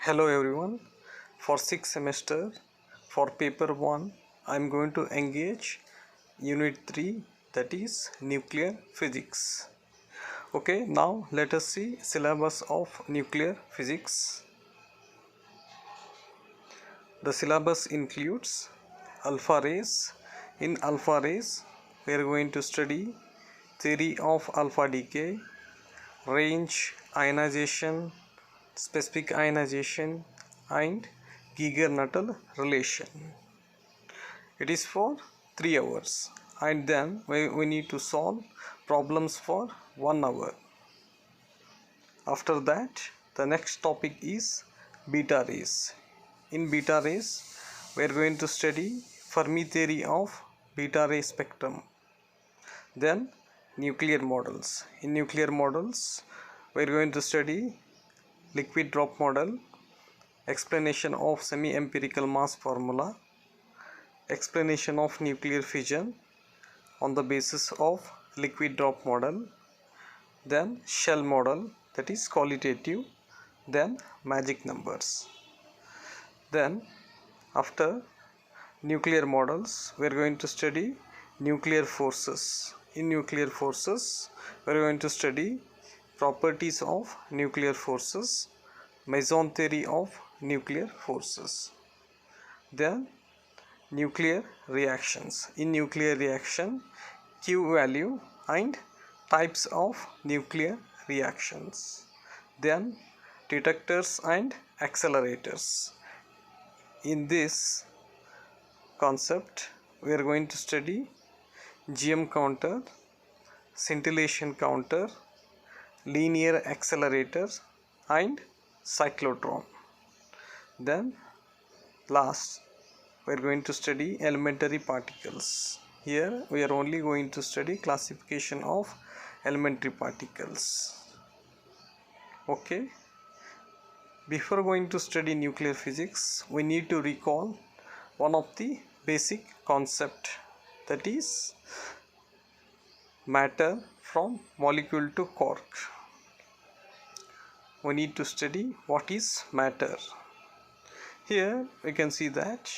Hello everyone. For 6th semester, for paper 1, I am going to engage unit 3, that is nuclear physics. Okay, now let us see syllabus of nuclear physics. The syllabus includes alpha rays. In alpha rays, we are going to study theory of alpha decay, range, ionization, specific ionization, and Geiger-Nuttall relation. It is for 3 hours, and then we need to solve problems for 1 hour. After that, the next topic is beta rays. In beta rays, we are going to study Fermi theory of beta ray spectrum. Then nuclear models. In nuclear models, we are going to study liquid drop model, explanation of semi-empirical mass formula, explanation of nuclear fission on the basis of liquid drop model, then shell model, that is qualitative, then magic numbers. Then after nuclear models, we are going to study nuclear forces. In nuclear forces, we are going to study properties of nuclear forces, Meson theory of nuclear forces. Then nuclear reactions. In nuclear reaction, Q value and types of nuclear reactions. Then detectors and accelerators. In this concept, we are going to study GM counter, scintillation counter, linear accelerator and cyclotron. Then last, we are going to study elementary particles. Here we are only going to study classification of elementary particles. Okay, before going to study nuclear physics, we need to recall one of the basic concept, that is matter from molecule to quark. We need to study what is matter. Here we can see that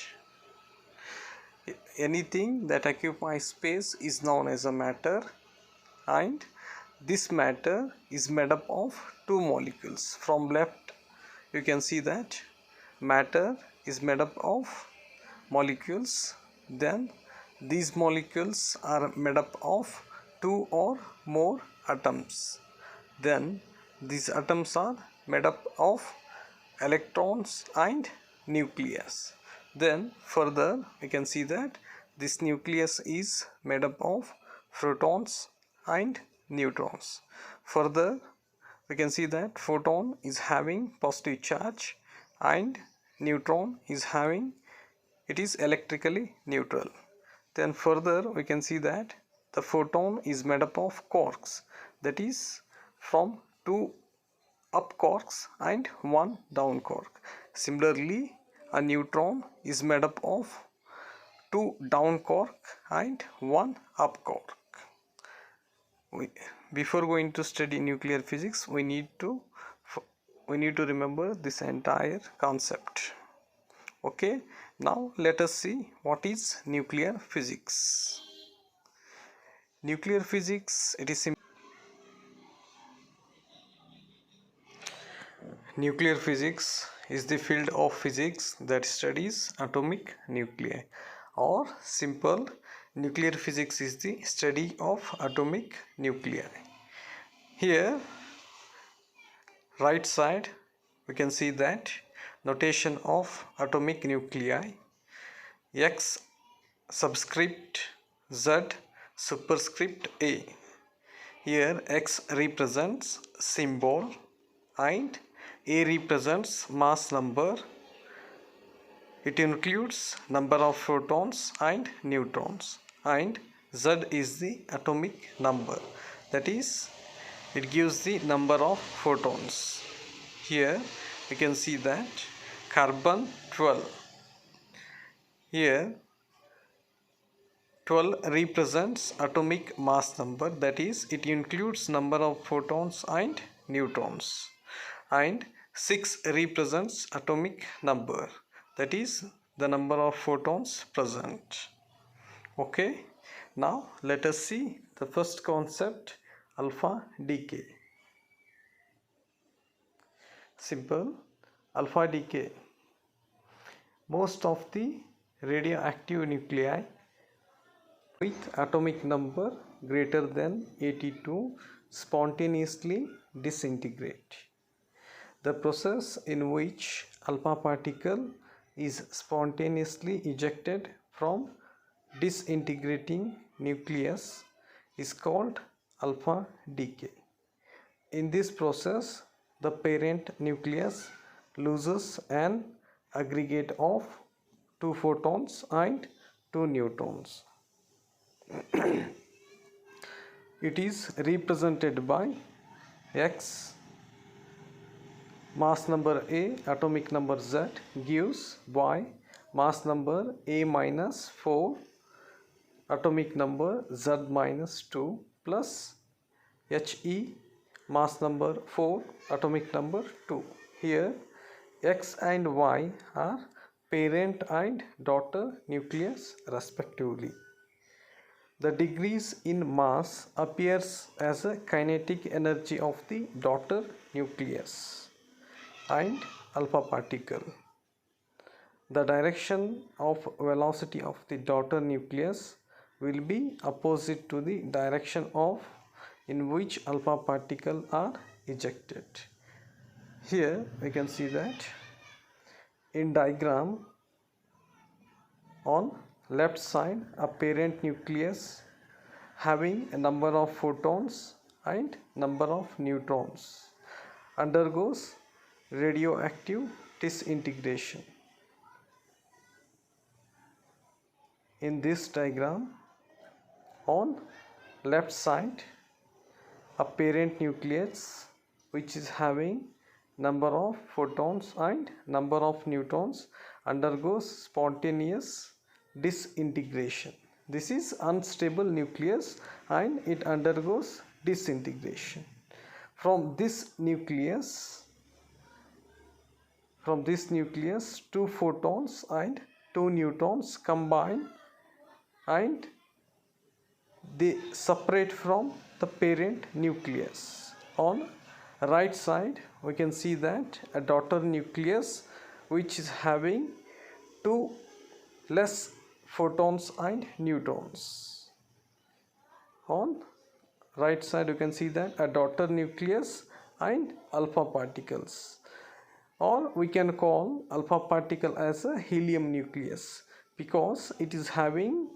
anything that occupies space is known as a matter, and this matter is made up of two molecules. From left you can see that matter is made up of molecules, then these molecules are made up of two or more atoms, then these atoms are made up of electrons and nucleus. Then further we can see that this nucleus is made up of protons and neutrons. Further we can see that photon is having positive charge and neutron is having, it is electrically neutral. Then further we can see that the photon is made up of quarks, that is from two up quarks and one down quark. Similarly, a neutron is made up of two down quark and one up quark. Before going to study nuclear physics, we need to remember this entire concept. Okay, now let us see what is nuclear physics. Nuclear physics, it is nuclear physics is the field of physics that studies atomic nuclei, or simple, nuclear physics is the study of atomic nuclei. Here right side we can see that notation of atomic nuclei: X subscript Z superscript A. Here X represents symbol and A represents mass number. It includes number of protons and neutrons, and Z is the atomic number, that is it gives the number of photons. Here we can see that carbon 12. Here 12 represents atomic mass number, that is it includes number of photons and neutrons, and 6 represents atomic number, that is the number of photons present. Okay, now let us see the first concept, alpha decay. Simple. Alpha decay. Most of the radioactive nuclei with atomic number greater than 82 spontaneously disintegrate. The process in which alpha particle is spontaneously ejected from disintegrating nucleus is called alpha decay. In this process, the parent nucleus loses an aggregate of 2 photons and 2 neutrons. It is represented by X, mass number A, atomic number Z gives Y, mass number A minus 4, atomic number Z minus 2 plus He, mass number 4, atomic number 2. Here X and Y are parent and daughter nucleus respectively. The decrease in mass appears as a kinetic energy of the daughter nucleus and alpha particle. The direction of velocity of the daughter nucleus will be opposite to the direction of in which alpha particle are ejected. Here we can see that in diagram on left side a parent nucleus having a number of photons and number of neutrons undergoes radioactive disintegration. In this diagram on left side a parent nucleus which is having number of photons and number of neutrons undergoes spontaneous disintegration. This is unstable nucleus and it undergoes disintegration. From this nucleus 2 photons and 2 neutrons combine and they separate from the parent nucleus. On right side we can see that a daughter nucleus which is having 2 less photons and neutrons. On right side you can see that a daughter nucleus and alpha particles, or we can call alpha particle as a helium nucleus because it is having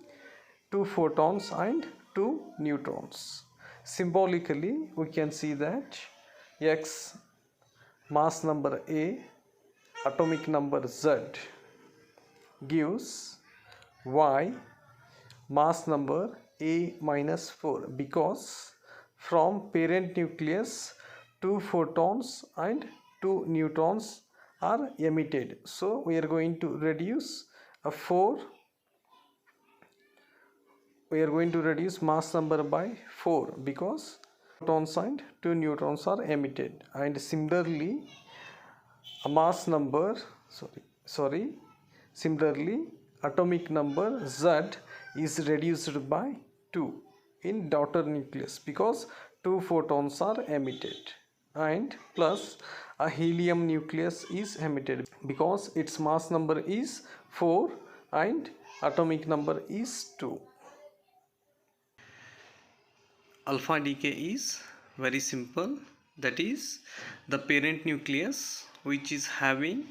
2 photons and 2 neutrons. Symbolically we can see that X, mass number A, atomic number Z gives Y, mass number A minus 4 because from parent nucleus 2 photons and 2 neutrons are emitted. So we are going to reduce mass number by 4 because photons and 2 neutrons are emitted, and similarly atomic number Z is reduced by 2 in daughter nucleus because 2 photons are emitted, and plus a helium nucleus is emitted because its mass number is 4 and atomic number is 2. Alpha decay is very simple, that is the parent nucleus which is having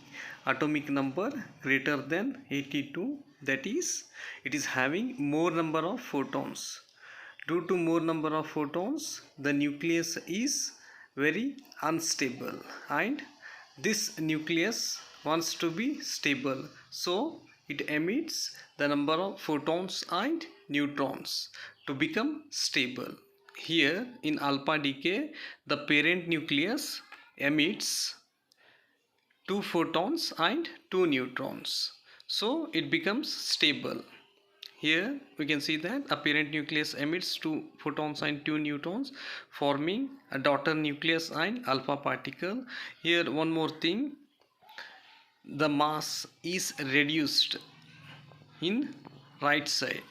atomic number greater than 82, that is it is having more number of photons. Due to more number of photons the nucleus is very unstable and this nucleus wants to be stable, so it emits the number of photons and neutrons to become stable. Here in alpha decay the parent nucleus emits 2 photons and 2 neutrons, so it becomes stable. Here we can see that a parent nucleus emits 2 photons and 2 neutrons, forming a daughter nucleus and alpha particle. Here one more thing, the mass is reduced in right side,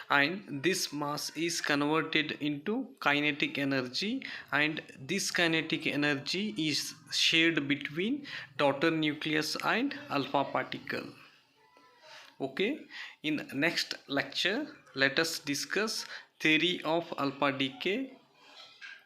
and this mass is converted into kinetic energy, and this kinetic energy is shared between daughter nucleus and alpha particle. Okay, in next lecture let us discuss theory of alpha decay